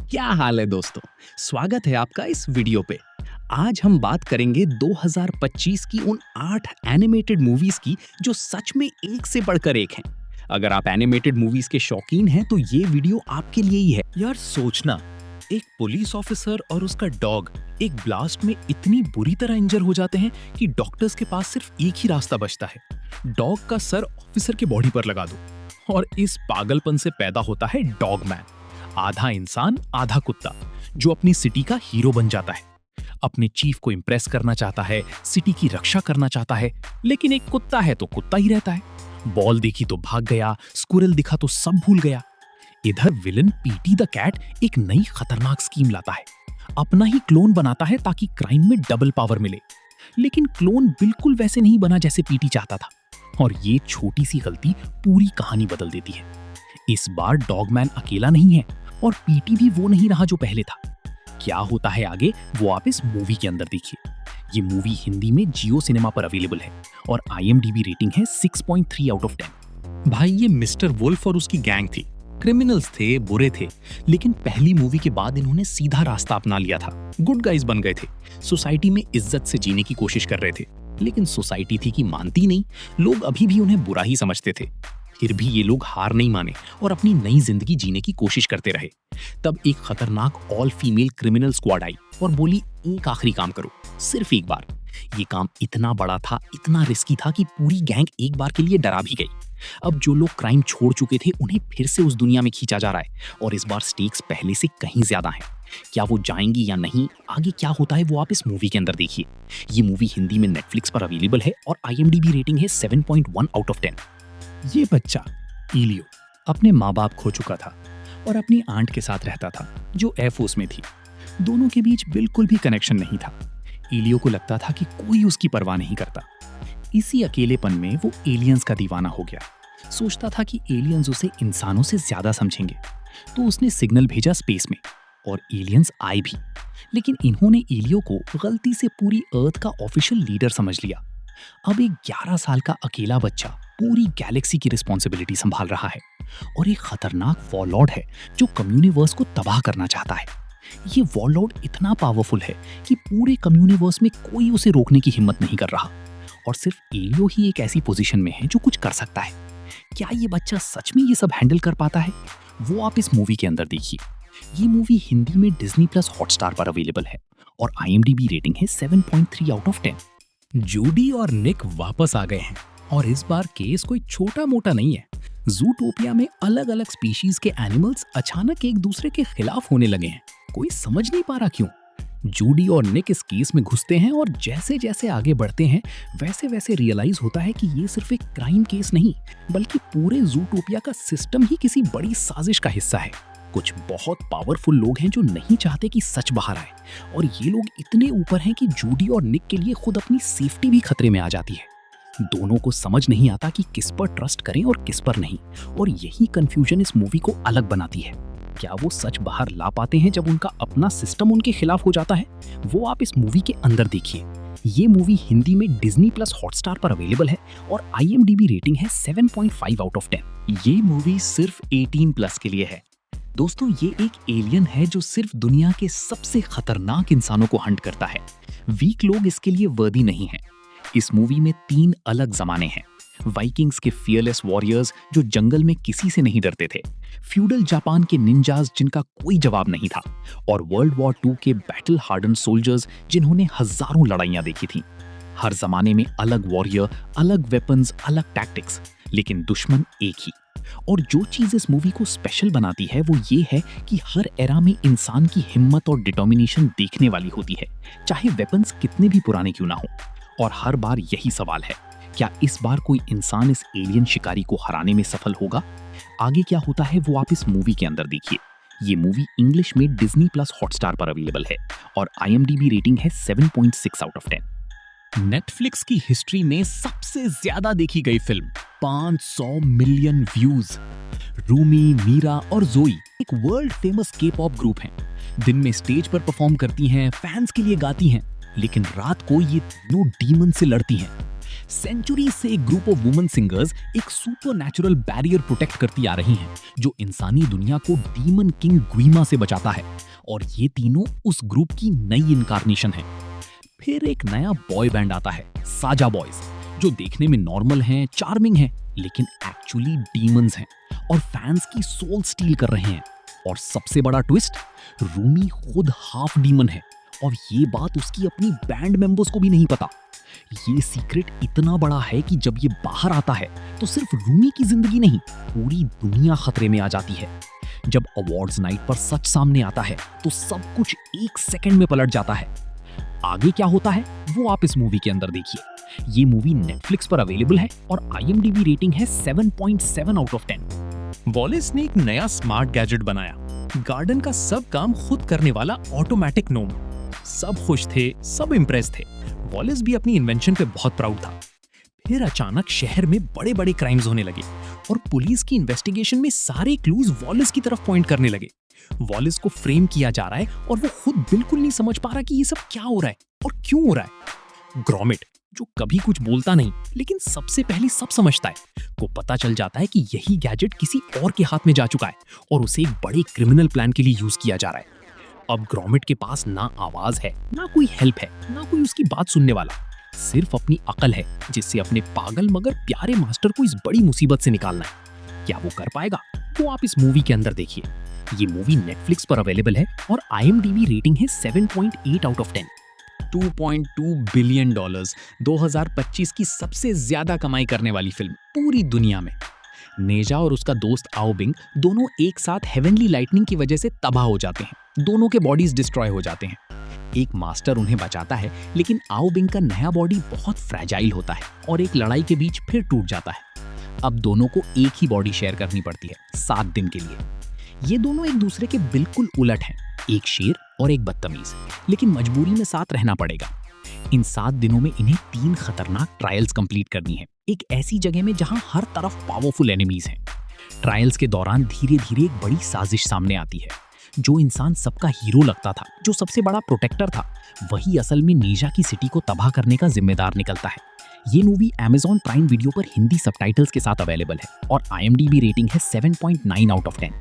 क्या हाल है दोस्तों। स्वागत है आपका इस वीडियो पे। आज हम बात करेंगे 2025 की उन 8 एनिमेटेड मूवीज की जो सच में एक से बढ़कर एक हैं। अगर आप एनिमेटेड मूवीज के शौकीन हैं तो ये वीडियो आपके लिए ही है। यार सोचना, एक पुलिस ऑफिसर और उसका डॉग एक ब्लास्ट में इतनी बुरी तरह इंजर हो जाते हैं कि डॉक्टर्स के पास सिर्फ एक ही रास्ता बचता है, डॉग का सर ऑफिसर की बॉडी पर लगा दो। और इस पागलपन से पैदा होता है डॉगमैन, आधा इंसान आधा कुत्ता, जो अपनी सिटी का हीरो बन जाता है। अपने चीफ को इम्प्रेस करना चाहता है, सिटी की रक्षा करना चाहता है, लेकिन एक कुत्ता है तो कुत्ता ही रहता है। बॉल देखी तो भाग गया, स्क्विरल दिखा तो सब भूल गया। इधर विलन पीटी द कैट एक नई खतरनाक स्कीम लाता है, अपना ही क्लोन बनाता है ताकि क्राइम में डबल पावर मिले। लेकिन क्लोन बिल्कुल वैसे नहीं बना जैसे पीटी चाहता था, और ये छोटी सी गलती पूरी कहानी बदल देती है। इस बार डॉगमैन अकेला नहीं है और पीटी भी वो नहीं रहा जो पहले था। क्या होता है आगे वो आप इस मूवी के अंदर देखिए। ये मूवी हिंदी में जियो सिनेमा पर अवेलेबल है और IMDb रेटिंग है 6.3 आउट ऑफ 10। भाई ये मिस्टर वुल्फ और उसकी गैंग थी। क्रिमिनल्स थे, बुरे थे, लेकिन पहली मूवी के बाद इन्होंने सीधा रास्ता अपना लिया था। गुड गाइज बन गए थे, सोसाइटी में इज्जत से जीने की कोशिश कर रहे थे। लेकिन सोसाइटी थी कि मानती नहीं, लोग अभी भी उन्हें बुरा ही समझते थे। फिर भी ये लोग हार नहीं माने और अपनी नई जिंदगी जीने की कोशिश करते रहे। तब एक खतरनाक ऑल फीमेल क्रिमिनल स्क्वाड आई और बोली, एक आखिरी काम करो, सिर्फ एक बार। ये काम इतना बड़ा था, इतना रिस्की था कि पूरी गैंग एक बार के लिए डरा भी गई। अब जो लोग क्राइम छोड़ चुके थे उन्हें फिर से उस दुनिया में खींचा जा रहा है, और इस बार स्टेक्स पहले से कहीं ज्यादा हैं। क्या वो जाएंगी या नहीं, आगे क्या होता है वो आप इस मूवी के अंदर देखिए। ये मूवी हिंदी में नेटफ्लिक्स पर अवेलेबल है और IMDb रेटिंग है 7.1 आउट ऑफ 10। ये बच्चा इलियो अपने माँ बाप खो चुका था और अपनी आंट के साथ रहता था जो एयरफोर्स में थी। दोनों के बीच बिल्कुल भी कनेक्शन नहीं था। इलियो को लगता था कि कोई उसकी परवाह नहीं करता। इसी अकेलेपन में वो एलियंस का दीवाना हो गया। सोचता था कि एलियंस उसे इंसानों से ज्यादा समझेंगे, तो उसने सिग्नल भेजा स्पेस में और एलियंस आए भी। लेकिन इन्होंने इलियो को गलती से पूरी अर्थ का ऑफिशियल लीडर समझ लिया। अब एक 11 साल का अकेला बच्चा पूरी गैलेक्सी की रिस्पॉन्सिबिलिटी संभाल रहा है, और एक खतरनाक वॉरलॉर्ड है जो कम्युनिवर्स को तबाह करना चाहता है। ये वॉरलॉर्ड इतना पावरफुल है कि पूरे कम्युनिवर्स में कोई उसे रोकने की हिम्मत नहीं कर रहा, और सिर्फ एलियो ही एक ऐसी पोजीशन में है जो कुछ कर सकता है। क्या ये बच्चा सच में ये सब हैंडल कर पाता है, वो आप इस मूवी के अंदर देखिए। ये मूवी हिंदी में Disney+ हॉटस्टार पर अवेलेबल है और IMDb रेटिंग है 7.3 आउट ऑफ 10। जूडी और निक वापस आ गए हैं, और इस बार केस कोई छोटा मोटा नहीं है। जूटोपिया में अलग अलग स्पीशीज के एनिमल्स अचानक एक दूसरे के खिलाफ होने लगे हैं। कोई समझ नहीं पा रहा क्यों। जूडी और निक इस केस में घुसते हैं, और जैसे जैसे आगे बढ़ते हैं वैसे वैसे रियलाइज होता है कि ये सिर्फ एक क्राइम केस नहीं, बल्कि पूरे जूटोपिया का सिस्टम ही किसी बड़ी साजिश का हिस्सा है। कुछ बहुत पावरफुल लोग हैं जो नहीं चाहते कि सच बाहर आए, और ये लोग इतने ऊपर हैं कि जूडी और निक के लिए खुद अपनी सेफ्टी भी खतरे में आ जाती है। दोनों को समझ नहीं आता कि किस पर ट्रस्ट करें और किस पर नहीं, और यही कंफ्यूजन इस मूवी को अलग बनाती है। क्या वो सच बाहर ला पाते हैं जब उनका अपना सिस्टम उनके खिलाफ हो जाता है, वो आप इस मूवी के अंदर देखिए। ये मूवी हिंदी में Disney+ हॉटस्टार पर अवेलेबल है और IMDb रेटिंग है 7.5 आउट ऑफ 10। ये मूवी सिर्फ 18+ के लिए है। दोस्तों, ये एक एलियन है जो सिर्फ दुनिया के सबसे खतरनाक इंसानों को हंट करता है। वीक लोग इसके लिए वर्दी नहीं हैं। इस मूवी में 3 अलग जमाने हैं। वाइकिंग्स के फियरलेस वॉरियर्स जो जंगल में किसी से नहीं डरते थे, फ्यूडल जापान के निंजास जिनका कोई जवाब नहीं था, और वर्ल्ड वॉर 2 के बैटल हार्डन सोल्जर्स जिन्होंने हजारों लड़ाइयां देखी थीं। हर जमाने में अलग वॉरियर, अलग वेपन्स, अलग टैक्टिक्स, लेकिन दुश्मन एक ही। और जो चीज इस मूवी को स्पेशल बनाती है वो ये है कि हर एरा में इंसान की हिम्मत और डिटर्मिनेशन देखने वाली होती है, चाहे वेपन्स कितने भी पुराने क्यों ना हो। और हर बार यही सवाल है, क्या इस बार कोई इंसान इस एलियन शिकारी को हराने में सफल होगा? आगे क्या होता है वो आप इस मूवी के अंदर देखिए। ये मूवी इंग्लिश में Disney+ हॉटस्टार पर अवेलेबल है और IMDb रेटिंग है 7.6 आउट ऑफ 10। नेटफ्लिक्स की हिस्ट्री में सबसे ज्यादा देखी गई film, 500 million views. Rumi, Mira और जोई एक वर्ल्ड फेमस K-pop ग्रुप हैं। दिन में स्टेज पर परफॉर्म करती हैं, फैंस के लिए गाती हैं, लेकिन रात को ये तीनों डीमन से लड़ती हैं। सेंचुरी से एक ग्रुप ऑफ वुमेन सिंगर्स एक सुपरनैचुरल बैरियर प्रोटेक्ट करती आ रही हैं, जो इंसानी दुनिया को डीमन किंग ग्वीमा से बचाता है। और ये तीनों उस ग्रुप की नई इनकारनेशन है। फिर एक नया बॉय बैंड आता है, साजा बॉयज, जो देखने में नॉर्मल हैं, चार्मिंग हैं, लेकिन एक्चुअली डीमंस हैं और फैंस की सोल स्टील कर रहे हैं। और सबसे बड़ा ट्विस्ट, रूमी खुद हाफ डीमन है और ये बात उसकी अपनी बैंड मेंबर्स को भी नहीं पता। ये सीक्रेट इतना बड़ा है कि जब ये बाहर आता है तो सिर्फ रूमी की जिंदगी नहीं, पूरी दुनिया खतरे में आ जाती है। जब अवार्ड्स नाइट पर सच सामने आता है तो सब कुछ एक सेकंड में पलट जाता है। आगे क्या होता है वो आप इस मूवी के अंदर देखिए। ये मूवी नेटफ्लिक्स पर अवेलेबल है और IMDb रेटिंग है 7.7 आउट ऑफ 10। वॉलिस ने एक नया स्मार्ट गैजेट बनाया, गार्डन का सब काम खुद करने वाला ऑटोमेटिक नोम। सब खुश थे, सब इम्प्रेस थे। वॉलिस भी अपनी इन्वेंशन पे बहुत प्राउड था। फिर अचानक शहर में बड़े बड़े क्राइम्स होने लगे और पुलिस की इन्वेस्टिगेशन में सारे क्लूज वॉलिस की तरफ पॉइंट करने लगे। वॉलिस को फ्रेम किया जा रहा है और वो खुद बिल्कुल नहीं समझ पा रहा कि ये सब क्या हो रहा है और क्यों हो रहा है। ग्रोमिट, जो कभी कुछ बोलता नहीं लेकिन सबसे पहले सब समझता है, को पता चल जाता है कि यही गैजेट किसी और के हाथ में जा चुका है और उसे एक बड़े क्रिमिनल प्लान के लिए यूज किया जा रहा है। अब ग्रोमिट के पास ना आवाज है, ना कोई हेल्प है, ना कोई उसकी बात सुनने वाला, सिर्फ अपनी अकल है जिससे अपने पागल मगर प्यारे मास्टर को इस बड़ी मुसीबत से निकालना है। क्या वो कर पाएगा वो आप इस मूवी के अंदर देखिए। ये मूवी नेटफ्लिक्स पर अवेलेबल है और IMDb रेटिंग है 7.8 आउट ऑफ 10। $2.2 बिलियन 2025 की सबसे ज्यादा कमाई करने वाली फिल्म पूरी दुनिया में। नेजा और उसका दोस्त आओबिंग दोनों एक साथ हेवनली लाइटनिंग की वजह से तबाह हो जाते हैं। दोनों के बॉडीज डिस्ट्रॉय हो जाते हैं। एक मास्टर उन्हें बचाता है, लेकिन आओबिंग का नया बॉडी बहुत फ्रैजाइल होता है और एक लड़ाई के बीच फिर टूट जाता है। अब दोनों को एक ही बॉडी शेयर करनी पड़ती है 7 दिन के लिए। ये दोनों एक दूसरे के बिल्कुल उलट हैं, एक शेर और एक बदतमीज, लेकिन मजबूरी में साथ रहना पड़ेगा। इन 7 दिनों में इन्हें 3 खतरनाक ट्रायल्स कंप्लीट करनी है, एक ऐसी जगह में जहां हर तरफ पावरफुल एनिमीज हैं। ट्रायल्स के दौरान धीरे धीरे एक बड़ी साजिश सामने आती है। जो इंसान सबका हीरो लगता था, जो सबसे बड़ा प्रोटेक्टर था, वही असल में नेजा की सिटी को तबाह करने का जिम्मेदार निकलता है। ये मूवी Amazon प्राइम वीडियो पर हिंदी सबटाइटल्स के साथ अवेलेबल है और IMDb रेटिंग है 7.9 आउट ऑफ 10।